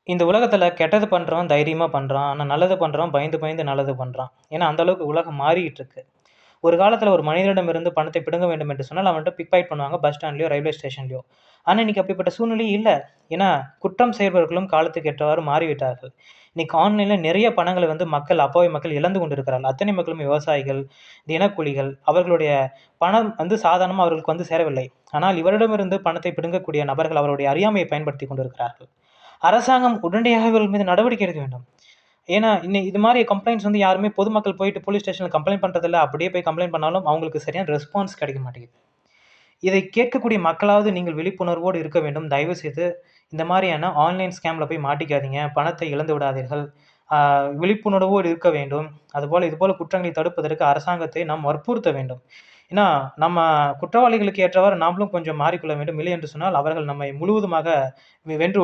இந்த உலகத்துல கெட்டது பண்றவன் தைரியமா பண்றான். ஆனா நல்லது பண்றவன் பயந்து பயந்து நல்லது பண்றான். ஏன்னா அந்த அளவுக்கு உலகம் மாறிட்டு இருக்கு. ஒரு காலத்துல ஒரு மனிதனிடமிருந்து பணத்தை பிடுங்க வேண்டும் என்று சொன்னால் அவன்ட்ட பிக் பாக்கெட் பண்ணுவாங்க பஸ் ஸ்டாண்ட்லயோ, ரயில்வே ஸ்டேஷன்லயோ. ஆனா இன்னைக்கு அப்படிப்பட்ட சூழ்நிலை இல்ல. ஏன்னா குற்றம் செய்பவர்களும் காலத்துக்கு ஏற்றவாறு மாறிவிட்டார்கள். இன்னைக்கு ஆன்லைன்ல நிறைய பணங்களை மக்கள் அப்பாவி மக்கள் இழந்து கொண்டிருக்கிறார்கள். அத்தனை மக்களும் விவசாயிகள், தினக்கூலிகள். அவர்களுடைய பணம் சாதாரணமா அவர்களுக்கு சேரவில்லை. ஆனால் இவரிடமிருந்து பணத்தை பிடுங்கக்கூடிய நபர்கள் அவருடைய அறியாமையை பயன்படுத்திக் கொண்டிருக்கிறார்கள். அரசாங்கம் உடனடியாக இவர்கள் மீது நடவடிக்கை எடுக்க வேண்டும். ஏன்னா, இது மாரி கம்ப்ளைண்ட்ஸ் யாருமே பொதுமக்கள் போயிட்டு போலீஸ் ஸ்டேஷன்ல கம்ப்ளைண்ட் பண்றதில்ல. அப்படியே போய் கம்ப்ளைண்ட் பண்ணாலும் அவங்களுக்கு சரியான ரெஸ்பான்ஸ் கிடைக்க மாட்டேங்குது. இதை கேட்கக்கூடிய மக்களாவது நீங்கள் விழிப்புணர்வோடு இருக்க வேண்டும். தயவுசெய்து இந்த மாரியான ஆன்லைன் ஸ்கேம்ல போய் மாட்டிக்காதீங்க. பணத்தை இழந்து விடாதீர்கள். ஆ விழிப்புணர்வோடு இருக்க வேண்டும். அதுபோல இதுபோல குற்றங்களை தடுப்பதற்கு அரசாங்கத்தை நாம் வற்புறுத்த வேண்டும். ஏன்னா, நம்ம குற்றவாளிகளுக்கு ஏற்றவாறு நாமளும் கொஞ்சம் மாறிக்கொள்ள வேண்டும். இல்லை என்று சொன்னால் அவர்கள் நம்மை முழுவதுமாக வென்று